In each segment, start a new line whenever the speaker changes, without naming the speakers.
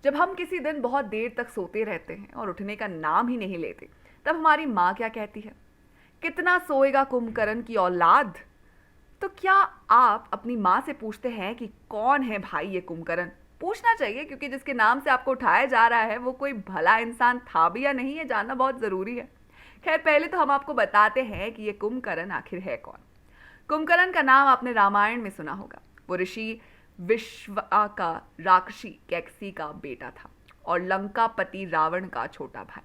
जब हम किसी दिन बहुत देर तक सोते रहते हैं और उठने का नाम ही नहीं लेते, तब हमारी माँ क्या कहती है? कितना सोएगा कुंभकर्ण की औलाद। तो क्या आप अपनी माँ से पूछते हैं कि कौन है भाई ये कुंभकर्ण? पूछना चाहिए, क्योंकि जिसके नाम से आपको उठाया जा रहा है वो कोई भला इंसान था भी या नहीं, ये जानना बहुत ज़रूरी है। खैर, पहले तो हम आपको बताते हैं कि ये कुंभकर्ण आखिर है कौन। कुंभकर्ण का नाम आपने रामायण में सुना होगा। वो ऋषि विश्वा का राक्षसी कैकसी का बेटा था और लंकापति रावण का छोटा भाई।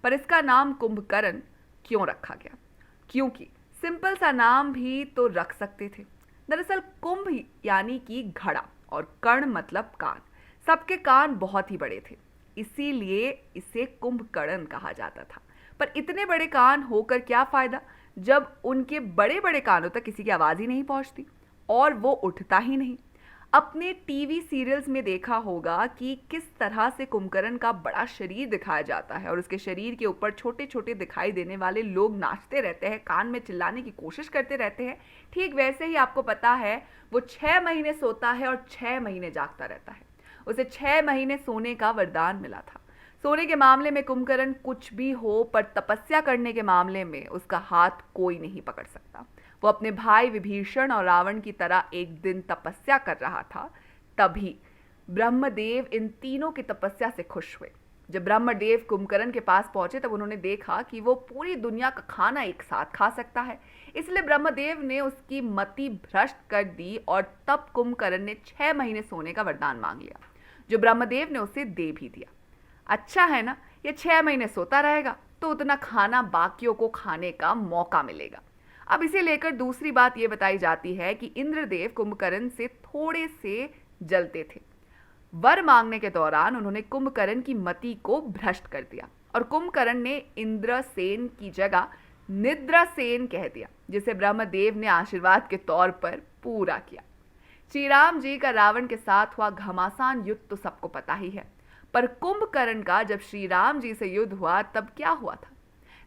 पर इसका नाम कुंभकर्ण क्यों रखा गया? क्योंकि सिंपल सा नाम भी तो रख सकते थे। दरअसल कुंभ यानी कि घड़ा और कर्ण मतलब कान। सबके कान बहुत ही बड़े थे, इसीलिए इसे कुंभकर्ण कहा जाता था। पर इतने बड़े कान होकर क्या फायदा जब उनके बड़े बड़े कानों तक किसी की आवाज ही नहीं पहुंचती और वो उठता ही नहीं। अपने टीवी सीरियल्स में देखा होगा कि किस तरह से कुंभकर्ण का बड़ा शरीर दिखाया जाता है और उसके शरीर के ऊपर छोटे छोटे दिखाई देने वाले लोग नाचते रहते हैं, कान में चिल्लाने की कोशिश करते रहते हैं। ठीक वैसे ही आपको पता है वो 6 महीने सोता है और 6 महीने जागता रहता है। उसे 6 महीने सोने का वरदान मिला था। सोने के मामले में कुंभकर्ण कुछ भी हो, पर तपस्या करने के मामले में उसका हाथ कोई नहीं पकड़ सकता। वो अपने भाई विभीषण और रावण की तरह एक दिन तपस्या कर रहा था। तभी ब्रह्मदेव इन तीनों की तपस्या से खुश हुए। जब ब्रह्मदेव कुंभकर्ण के पास पहुंचे तब उन्होंने देखा कि वो पूरी दुनिया का खाना एक साथ खा सकता है। इसलिए ब्रह्मदेव ने उसकी मति भ्रष्ट कर दी और तब कुंभकर्ण ने 6 महीने सोने का वरदान मांग लिया, जो ब्रह्मदेव ने उसे दे भी दिया। अच्छा है ना, ये 6 महीने सोता रहेगा तो उतना खाना बाकियों को खाने का मौका मिलेगा। अब इसे लेकर दूसरी बात यह बताई जाती है कि इंद्रदेव कुंभकर्ण से थोड़े से जलते थे। वर मांगने के दौरान उन्होंने कुंभकर्ण की मति को भ्रष्ट कर दिया और कुंभकर्ण ने इंद्रसेन की जगह निद्रासेन कह दिया, जिसे ब्रह्मदेव ने आशीर्वाद के तौर पर पूरा किया। श्री राम जी का रावण के साथ हुआ घमासान युद्ध तो सबको पता ही है, पर कुंभकर्ण का जब श्री राम जी से युद्ध हुआ तब क्या हुआ था?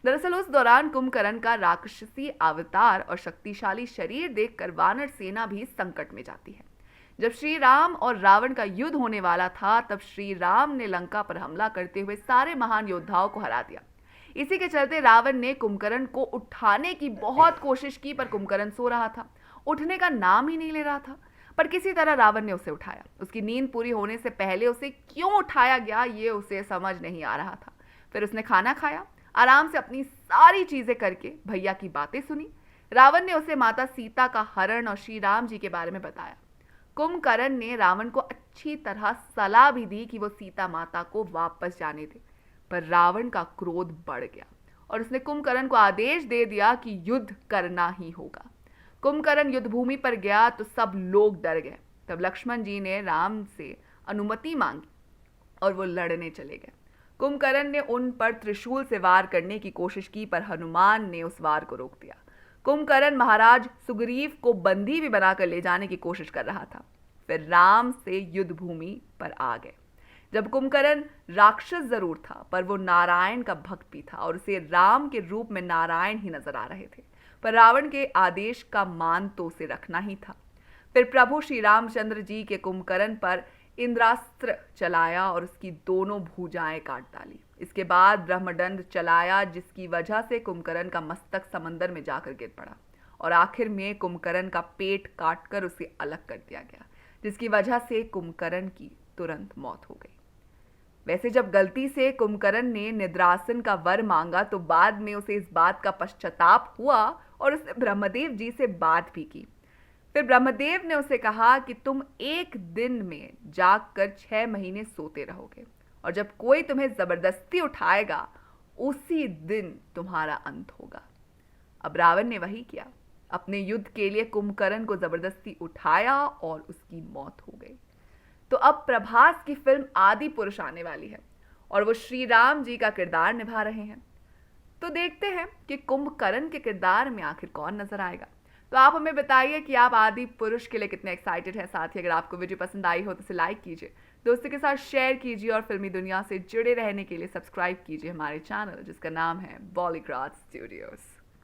दरअसल उस दौरान कुंभकर्ण का राक्षसी अवतार और शक्तिशाली शरीर देखकर वानर सेना भी संकट में जाती है। जब श्री राम और रावण का युद्ध होने वाला था तब श्री राम ने लंका पर हमला करते हुए सारे महान योद्धाओं को हरा दिया। इसी के चलते रावण ने कुंभकर्ण को उठाने की बहुत कोशिश की, पर कुंभकर्ण सो रहा था, उठने का नाम ही नहीं ले रहा था। पर किसी तरह रावण ने उसे उठाया। उसकी नींद पूरी होने से पहले उसे क्यों उठाया गया ये उसे समझ नहीं आ रहा था। फिर उसने खाना खाया, आराम से अपनी सारी चीजें करके भैया की बातें सुनी। रावण ने उसे माता सीता का हरण और श्री राम जी के बारे में बताया। कुंभकर्ण ने रावण को अच्छी तरह सलाह भी दी कि वो सीता माता को वापस जाने दे, पर रावण का क्रोध बढ़ गया और उसने कुंभकर्ण को आदेश दे दिया कि युद्ध करना ही होगा। कुंभकर्ण युद्ध भूमि पर गया तो सब लोग डर गए। तब लक्ष्मण जी ने राम से अनुमति मांगी और वो लड़ने चले गए। कुंभकर्ण ने उन पर त्रिशूल से वार करने की कोशिश की, पर हनुमान ने उस वार को रोक दिया। कुंभकर्ण महाराज सुग्रीव को बंदी भी बनाकर ले जाने की कोशिश कर रहा था। फिर राम से युद्ध भूमि पर आ गए। जब कुंभकर्ण राक्षस जरूर था, पर वो नारायण का भक्त भी था और उसे राम के रूप में नारायण ही नजर आ रहे थे। पर रावण के आदेश का मान तो उसे रखना ही था। फिर प्रभु श्री रामचंद्र जी के कुंभकर्ण पर इंद्रास्त्र चलाया और उसकी दोनों भुजाएं काट डाली। इसके बाद ब्रह्मदंड चलाया, जिसकी वजह से कुंभकर्ण का मस्तक समंदर में जाकर गिर पड़ा और आखिर में कुंभकर्ण का पेट काटकर उसे अलग कर दिया गया, जिसकी वजह से कुंभकर्ण की तुरंत मौत हो गई। वैसे जब गलती से कुंभकर्ण ने निद्रासन का वर मांगा तो बाद में उसे इस बात का पश्चाताप हुआ और उसने ब्रह्मदेव जी से बात भी की। फिर ब्रह्मदेव ने उसे कहा कि तुम एक दिन में जागकर 6 महीने सोते रहोगे और जब कोई तुम्हें जबरदस्ती उठाएगा उसी दिन तुम्हारा अंत होगा। अब रावण ने वही किया, अपने युद्ध के लिए कुंभकर्ण को जबरदस्ती उठाया और उसकी मौत हो गई। तो अब प्रभास की फिल्म आदि पुरुष आने वाली है और वो श्री राम जी का किरदार निभा रहे हैं। तो देखते हैं कि कुंभकर्ण के किरदार में आखिर कौन नजर आएगा। तो आप हमें बताइए कि आप आदि पुरुष के लिए कितने एक्साइटेड हैं। साथ ही अगर आपको वीडियो पसंद आई हो तो इसे लाइक कीजिए, दोस्तों के साथ शेयर कीजिए और फिल्मी दुनिया से जुड़े रहने के लिए सब्सक्राइब कीजिए हमारे चैनल जिसका नाम है बॉलीग्राज स्टूडियोज।